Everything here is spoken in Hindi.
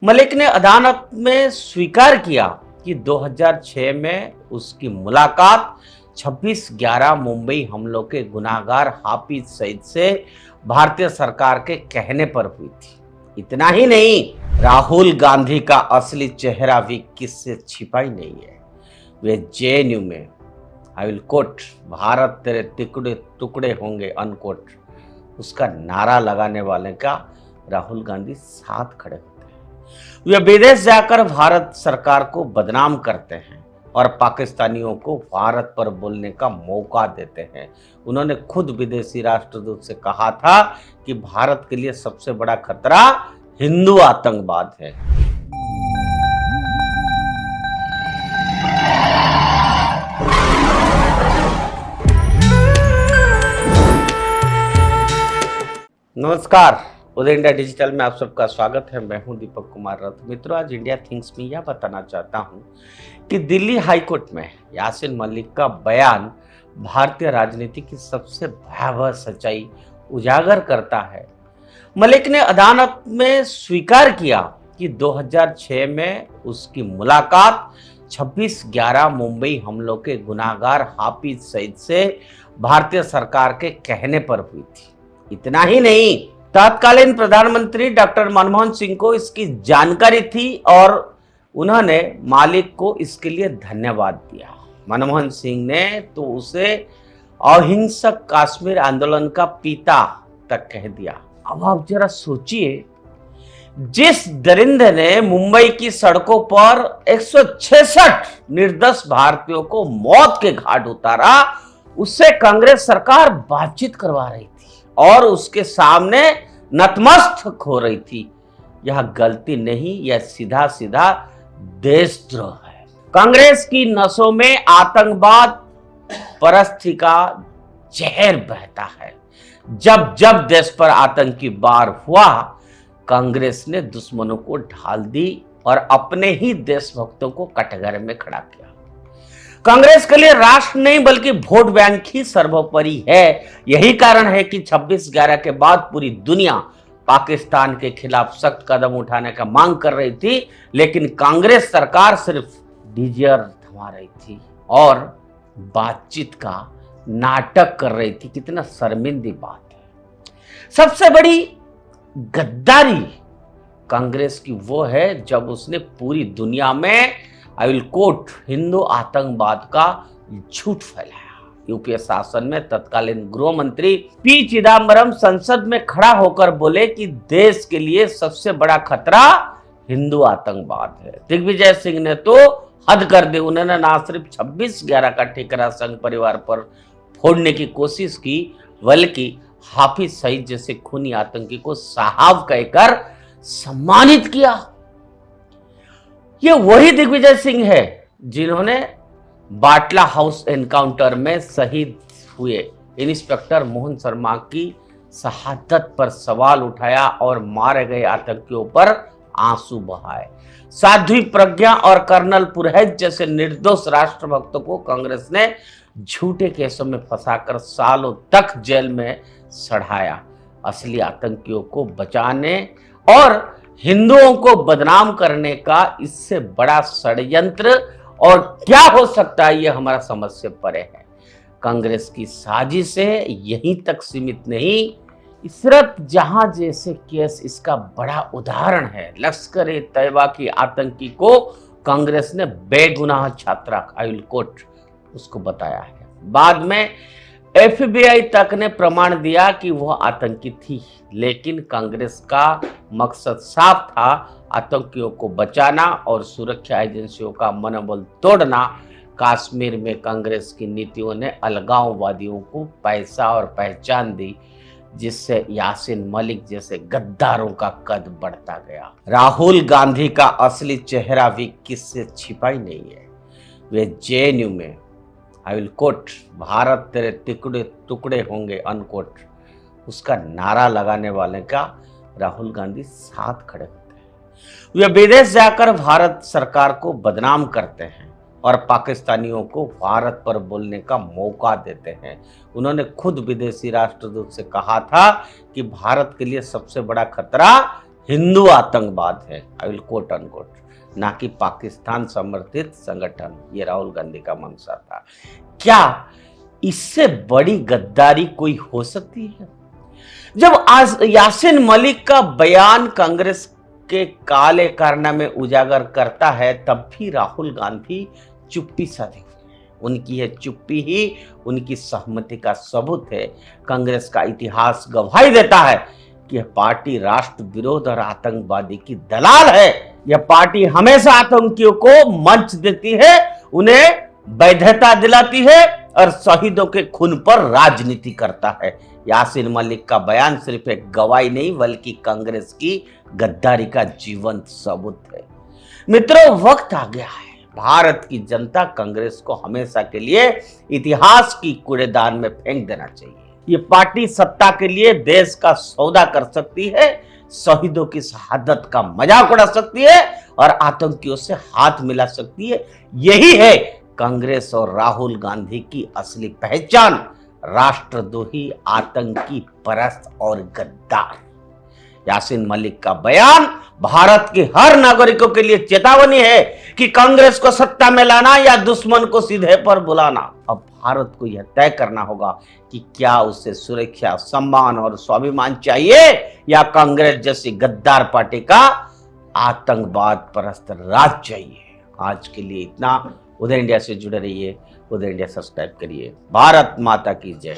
मलिक ने अदालत में स्वीकार किया कि 2006 में उसकी मुलाकात 26/11 मुंबई हमलों के गुनाहगार हाफिज सईद से भारतीय सरकार के कहने पर हुई थी। इतना ही नहीं, राहुल गांधी का असली चेहरा भी किससे छिपा ही नहीं है। वे जेएनयू में आई विल कोट भारत तेरे टुकड़े टुकड़े होंगे अनकोट, उसका नारा लगाने वाले का राहुल गांधी साथ खड़े होते हैं। वे विदेश जाकर भारत सरकार को बदनाम करते हैं और पाकिस्तानियों को भारत पर बोलने का मौका देते हैं। उन्होंने खुद विदेशी राष्ट्रदूत से कहा था कि भारत के लिए सबसे बड़ा खतरा हिंदू आतंकवाद है। नमस्कार, उदय इंडिया डिजिटल में आप सबका स्वागत है। मैं हूं दीपक कुमार रथ। मित्रों, आज इंडिया थिंग्स में यह बताना चाहता हूं कि दिल्ली हाईकोर्ट में यासीन मलिक का बयान भारतीय राजनीति की सबसे भयावह सच्चाई उजागर करता है। मलिक ने अदालत में स्वीकार किया कि 2006 में उसकी मुलाकात 26/11 मुंबई हमलों के गुनाहगार हाफिज सईद से भारतीय सरकार के कहने पर हुई थी। इतना ही नहीं, तत्कालीन प्रधानमंत्री डॉक्टर मनमोहन सिंह को इसकी जानकारी थी और उन्होंने मालिक को इसके लिए धन्यवाद दिया। मनमोहन सिंह ने तो उसे अहिंसक कश्मीर आंदोलन का पिता तक कह दिया। अब आप जरा सोचिए, जिस दरिंदे ने मुंबई की सड़कों पर 166 निर्दोष भारतीयों को मौत के घाट उतारा, उससे कांग्रेस सरकार बातचीत करवा रही थी और उसके सामने नतमस्तक हो रही थी। यह गलती नहीं, यह सीधा सीधा देशद्रोह है। कांग्रेस की नसों में आतंकवाद परस्ती का जहर बहता है। जब जब देश पर आतंकी वार हुआ, कांग्रेस ने दुश्मनों को ढाल दी और अपने ही देशभक्तों को कटघरे में खड़ा किया। कांग्रेस के लिए राष्ट्र नहीं बल्कि वोट बैंक ही सर्वोपरि है। यही कारण है कि 26/11 के बाद पूरी दुनिया पाकिस्तान के खिलाफ सख्त कदम उठाने का मांग कर रही थी, लेकिन कांग्रेस सरकार सिर्फ डीजीआर थमा रही थी और बातचीत का नाटक कर रही थी। कितना शर्मिंदी बात है। सबसे बड़ी गद्दारी कांग्रेस की वो है जब उसने पूरी दुनिया में आई विल कोट हिंदू आतंकवाद का झूठ फैलाया। यूपीए शासन में तत्कालीन गृह मंत्री पी चिदम्बरम संसद में खड़ा होकर बोले कि देश के लिए सबसे बड़ा खतरा हिंदू आतंकवाद है। दिग्विजय सिंह ने तो हद कर दी। उन्होंने ना सिर्फ 26/11 का ठिकाना संघ परिवार पर फोड़ने की कोशिश की, बल्कि हाफिज सईद जैसे खूनी आतंकी को साहब कहकर सम्मानित किया। ये वही दिग्विजय सिंह है जिन्होंने बाटला हाउस एनकाउंटर में शहीद हुए इंस्पेक्टर मोहन शर्मा की शहादत पर सवाल उठाया और मारे गए आतंकियों पर आंसू बहाए। साध्वी प्रज्ञा और कर्नल पुरोहित जैसे निर्दोष राष्ट्रभक्तों को कांग्रेस ने झूठे केसों में फंसाकर सालों तक जेल में सड़ाया। असली आतंकियों को बचाने और हिंदुओं को बदनाम करने का इससे बड़ा षड्यंत्र और क्या हो सकता है, यह हमारा समझ से परे है। कांग्रेस की साजिशें यहीं तक सीमित नहीं, इशरत जहां जैसे केस इसका बड़ा उदाहरण है। लश्कर-ए-तैयबा की आतंकी को कांग्रेस ने बेगुनाह छात्रा आई विल कोट उसको बताया है। बाद में एफबीआई तक ने प्रमाण दिया कि वह आतंकी थी, लेकिन कांग्रेस का मकसद साफ था, आतंकियों को बचाना और सुरक्षा एजेंसियों का मनोबल तोड़ना। कश्मीर में कांग्रेस की नीतियों ने अलगाववादियों को पैसा और पहचान दी, जिससे यासीन मलिक जैसे गद्दारों का कद बढ़ता गया। राहुल गांधी का असली चेहरा भी किससे छिपा ही नहीं है। वे जेएनयू में आई विल कोट भारत तेरे टुकड़े टुकड़े होंगे अनकोट, उसका नारा लगाने वाले का राहुल गांधी साथ खड़े होते हैं। वे विदेश जाकर भारत सरकार को बदनाम करते हैं और पाकिस्तानियों को भारत पर बोलने का मौका देते हैं। उन्होंने खुद विदेशी राष्ट्रदूत से कहा था कि भारत के लिए सबसे बड़ा खतरा हिंदू आतंकवाद है, आई विल कोट अनकोट, ना कि पाकिस्तान समर्थित संगठन। ये राहुल गांधी का मंशा था। क्या इससे बड़ी गद्दारी कोई हो सकती है? जब आज यासीन मलिक का बयान कांग्रेस के काले कारनामे उजागर करता है, तब भी राहुल गांधी चुप्पी साधे। उनकी यह चुप्पी ही उनकी सहमति का सबूत है। कांग्रेस का इतिहास गवाही देता है कि यह पार्टी राष्ट्र विरोध और आतंकवादी की दलाल है। यह पार्टी हमेशा आतंकियों को मंच देती है, उन्हें वैधता दिलाती है और शहीदों के खून पर राजनीति करता है। यासीन मलिक का बयान सिर्फ एक गवाही नहीं, बल्कि कांग्रेस की गद्दारी का जीवंत सबूत है। मित्रों, वक्त आ गया है। भारत की जनता कांग्रेस को हमेशा के लिए इतिहास की कूड़ेदान में फेंक देना चाहिए। ये पार्टी सत्ता के लिए देश का सौदा कर सकती है, शहीदों की शहादत का मजाक उड़ा सकती है और आतंकियों से हाथ मिला सकती है। यही है कांग्रेस और राहुल गांधी की असली पहचान, राष्ट्रद्रोही, आतंकी, परस्त और गद्दार। यासीन मलिक का बयान भारत के हर नागरिकों के लिए चेतावनी है कि कांग्रेस को सत्ता में लाना या दुश्मन को सीधे पर बुलाना। अब भारत को यह तय करना होगा कि क्या उसे सुरक्षा, सम्मान और स्वाभिमान चाहिए या कांग्रेस जैसी गद्दार पार्टी का आतंकवाद परस्त राज चाहिए। आज के लिए इतना। उदय इंडिया से जुड़े रहिए, उदय इंडिया सब्सक्राइब करिए। भारत माता की जय।